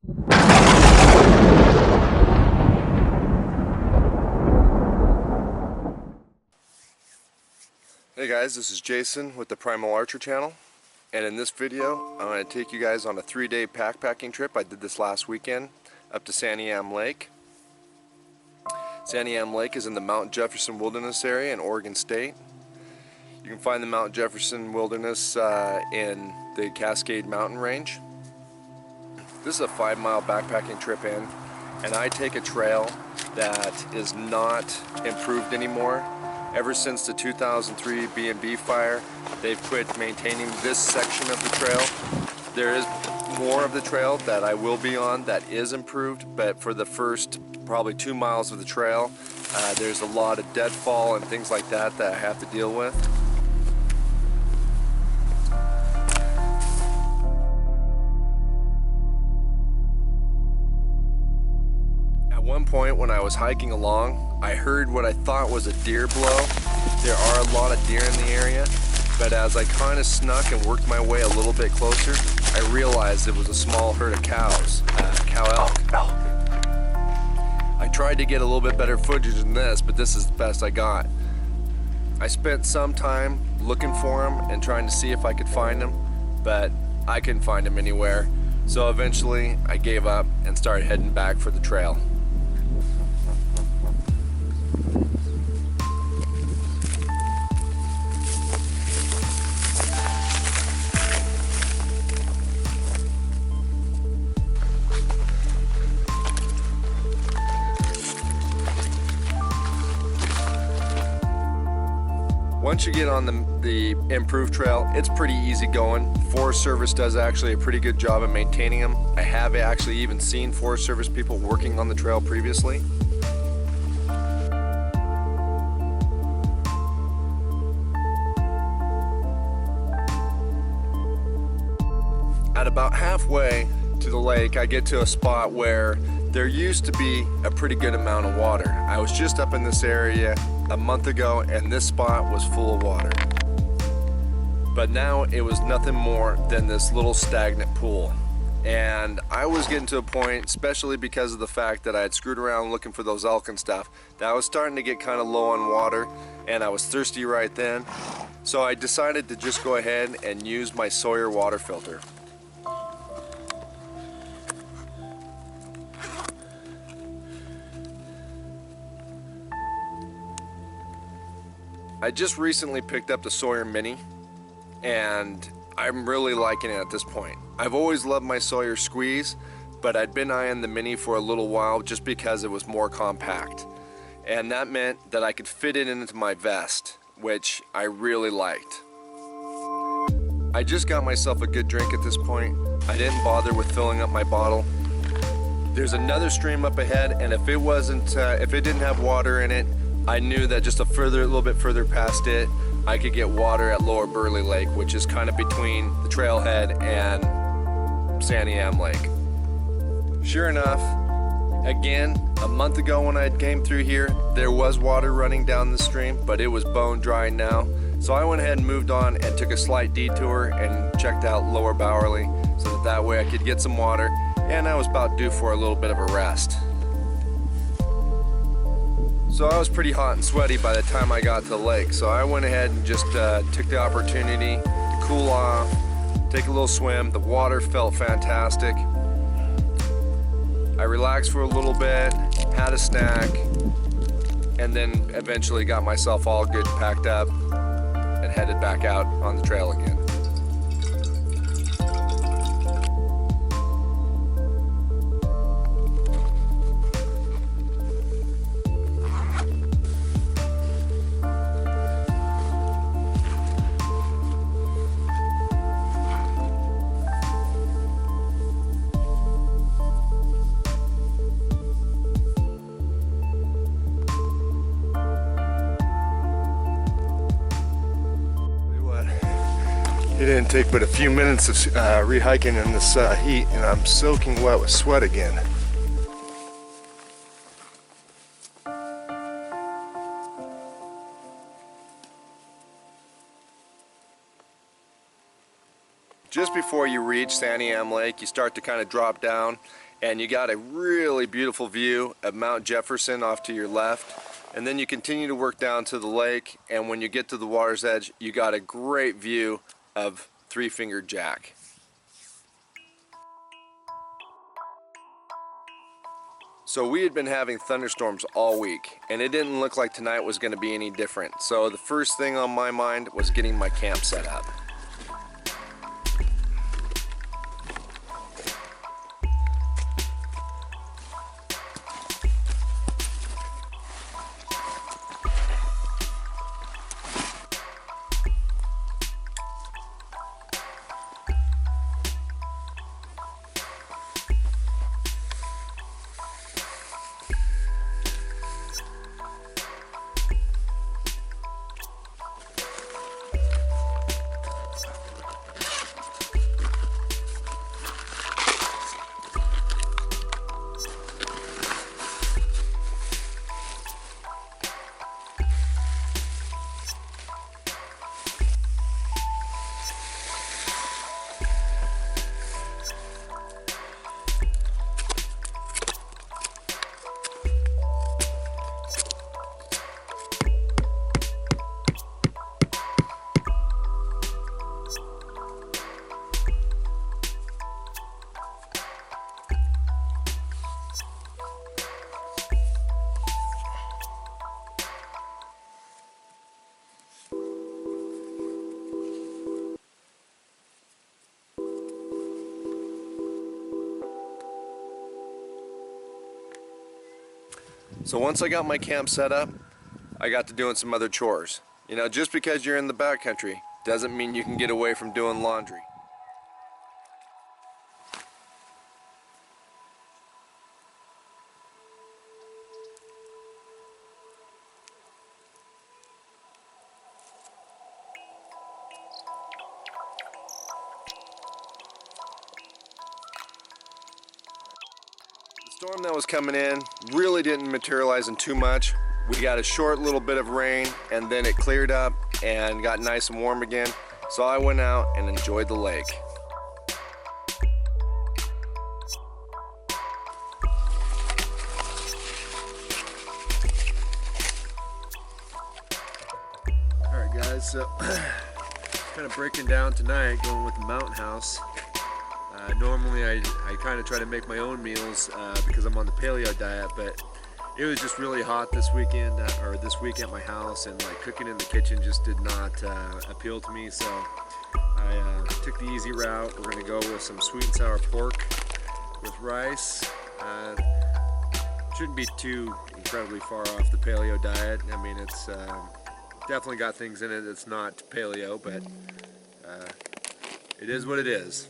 Hey guys, this is Jason with the Primal Archer channel, and in this video I'm going to take you guys on a 3-day backpacking trip. I did this last weekend up to Santiam Lake. Santiam Lake is in the Mount Jefferson Wilderness area in Oregon State. You can find the Mount Jefferson Wilderness in the Cascade Mountain Range. This is a 5-mile backpacking trip in, and I take a trail that is not improved anymore. Ever since the 2003 B&B fire, they've quit maintaining this section of the trail. There is more of the trail that I will be on that is improved, but for the first probably 2 miles of the trail, there's a lot of deadfall and things like that that I have to deal with. At one point when I was hiking along, I heard what I thought was a deer blow. There are a lot of deer in the area, but as I kind of snuck and worked my way a little bit closer, I realized it was a small herd of cows, cow elk. I tried to get a little bit better footage than this, but this is the best I got. I spent some time looking for them and trying to see if I could find them, but I couldn't find them anywhere. So eventually I gave up and started heading back for the trail. Once you get on the improved trail, it's pretty easy going. Forest Service does actually a pretty good job of maintaining them. I have actually even seen Forest Service people working on the trail previously. At about halfway to the lake, I get to a spot where there used to be a pretty good amount of water. I was just up in this area a month ago and this spot was full of water. But now it was nothing more than this little stagnant pool. And I was getting to a point, especially because of the fact that I had screwed around looking for those elk and stuff, that I was starting to get kind of low on water and I was thirsty right then. So I decided to just go ahead and use my Sawyer water filter. I just recently picked up the Sawyer Mini and I'm really liking it at this point. I've always loved my Sawyer Squeeze, but I'd been eyeing the Mini for a little while just because it was more compact. And that meant that I could fit it into my vest, which I really liked. I just got myself a good drink at this point. I didn't bother with filling up my bottle. There's another stream up ahead, and if it didn't have water in it, I knew that just a little bit further past it, I could get water at Lower Burley Lake, which is kind of between the trailhead and Santiam Lake. Sure enough, again, a month ago when I came through here, there was water running down the stream, but it was bone dry now. So I went ahead and moved on and took a slight detour and checked out Lower Bowerly so that way I could get some water, and I was about due for a little bit of a rest. So I was pretty hot and sweaty by the time I got to the lake, so I went ahead and just took the opportunity to cool off, take a little swim. The water felt fantastic. I relaxed for a little bit, had a snack, and then eventually got myself all good packed up and headed back out on the trail again. It didn't take but a few minutes of rehiking in this heat, and I'm soaking wet with sweat again. Just before you reach Santiam Lake, you start to kind of drop down, and you got a really beautiful view of Mount Jefferson off to your left. And then you continue to work down to the lake, and when you get to the water's edge, you got a great view of Three Fingered Jack. So we had been having thunderstorms all week, and it didn't look like tonight was going to be any different. So the first thing on my mind was getting my camp set up. So once I got my camp set up, I got to doing some other chores. You know, just because you're in the backcountry doesn't mean you can get away from doing laundry. The storm that was coming in really didn't materialize in too much. We got a short little bit of rain, and then it cleared up and got nice and warm again. So I went out and enjoyed the lake. Alright guys, so kind of breaking down tonight, going with the mountain house. Normally I kind of try to make my own meals because I'm on the paleo diet, but it was just really hot this weekend, or this week at my house, and like cooking in the kitchen just did not appeal to me, so I took the easy route. We're going to go with some sweet and sour pork with rice. Shouldn't be too incredibly far off the paleo diet. I mean, it's definitely got things in it that's not paleo, but it is what it is.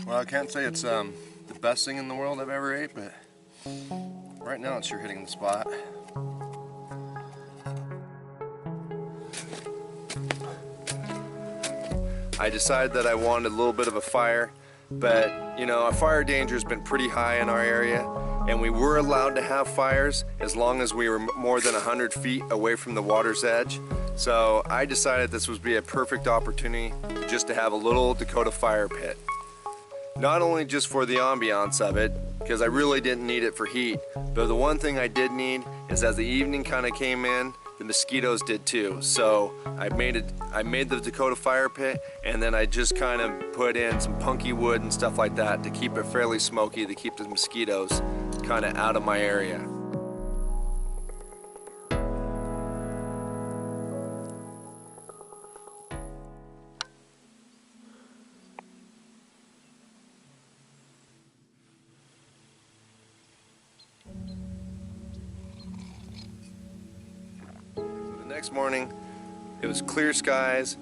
Well, I can't say it's the best thing in the world I've ever ate, but right now it's sure hitting the spot. I decided that I wanted a little bit of a fire, but you know, fire danger has been pretty high in our area, and we were allowed to have fires as long as we were more than 100 feet away from the water's edge. So I decided this would be a perfect opportunity just to have a little Dakota fire pit. Not only just for the ambiance of it, because I really didn't need it for heat, but the one thing I did need is as the evening kind of came in, the mosquitoes did too. So I made the Dakota fire pit, and then I just kind of put in some punky wood and stuff like that to keep it fairly smoky, to keep the mosquitoes kind of out of my area. Next morning, it was clear skies,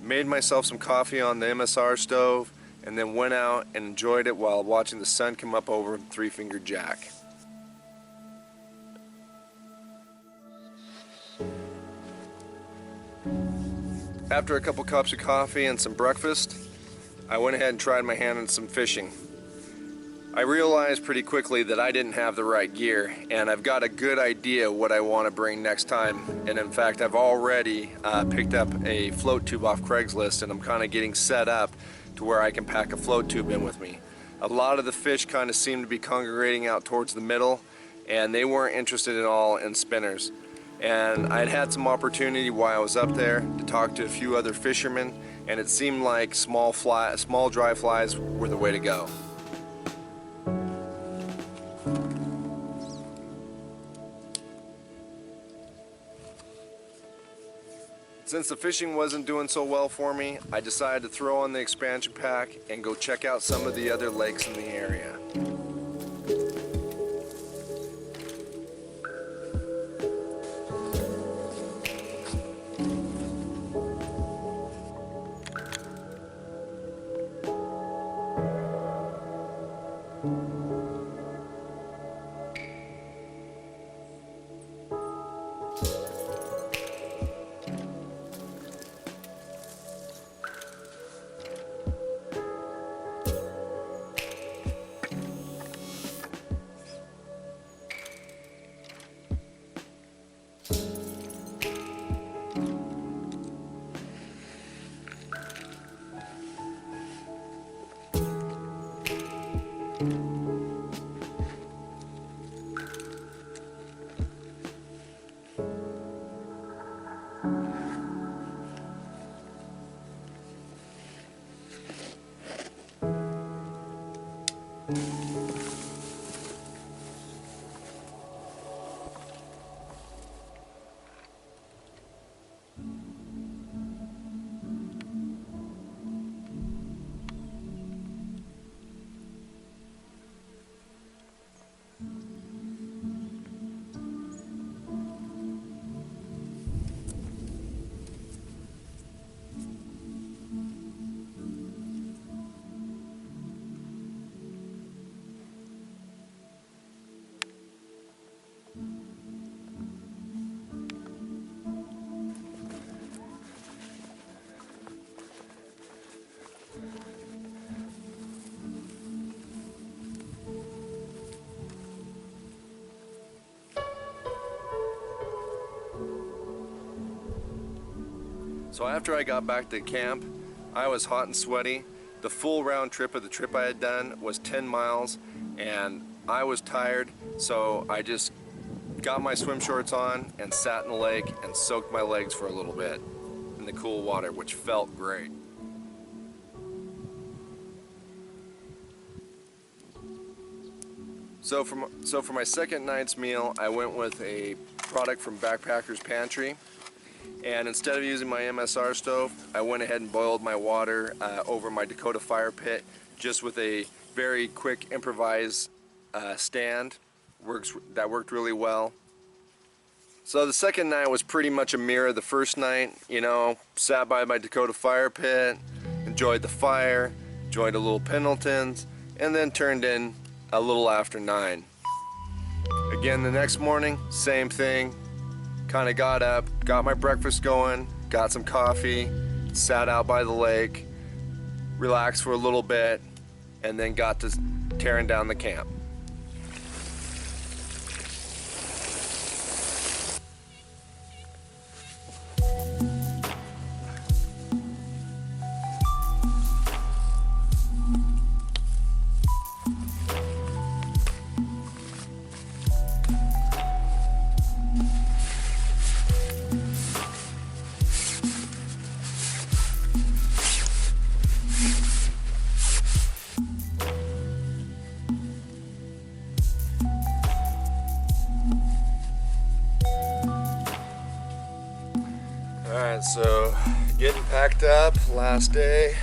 made myself some coffee on the MSR stove, and then went out and enjoyed it while watching the sun come up over Three Fingered Jack. After a couple cups of coffee and some breakfast, I went ahead and tried my hand at some fishing. I realized pretty quickly that I didn't have the right gear, and I've got a good idea what I want to bring next time. And in fact, I've already picked up a float tube off Craigslist, and I'm kind of getting set up to where I can pack a float tube in with me. A lot of the fish kind of seemed to be congregating out towards the middle, and they weren't interested at all in spinners. And I'd had some opportunity while I was up there to talk to a few other fishermen, and it seemed like small dry flies were the way to go. Since the fishing wasn't doing so well for me, I decided to throw on the expansion pack and go check out some of the other lakes in the area. So after I got back to camp, I was hot and sweaty. The full round trip of the trip I had done was 10 miles and I was tired, so I just got my swim shorts on and sat in the lake and soaked my legs for a little bit in the cool water, which felt great. So for my second night's meal, I went with a product from Backpacker's Pantry. And instead of using my MSR stove, I went ahead and boiled my water over my Dakota fire pit just with a very quick improvised stand. That worked really well. So the second night was pretty much a mirror of the first night. You know, sat by my Dakota fire pit, enjoyed the fire, enjoyed a little Pendleton's, and then turned in a little after 9. Again the next morning, same thing. Kind of got up, got my breakfast going, got some coffee, sat out by the lake, relaxed for a little bit, and then got to tearing down the camp. Alright, so getting packed up, last day.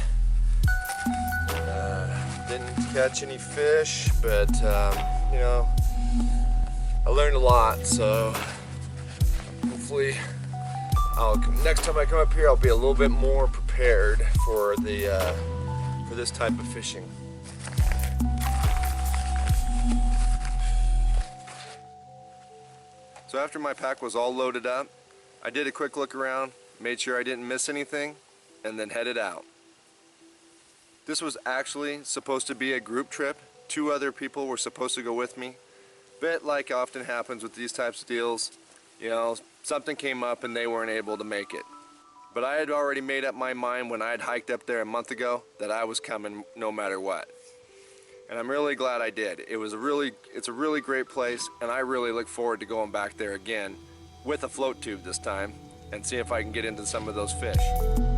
Didn't catch any fish, but you know, I learned a lot, so hopefully next time I come up here I'll be a little bit more prepared for this type of fishing. So after my pack was all loaded up, I did a quick look around, made sure I didn't miss anything, and then headed out. This was actually supposed to be a group trip. 2 other people were supposed to go with me, but like often happens with these types of deals, you know, something came up and they weren't able to make it. But I had already made up my mind when I had hiked up there a month ago that I was coming no matter what. And I'm really glad I did. It's a really great place, and I really look forward to going back there again with a float tube this time and see if I can get into some of those fish.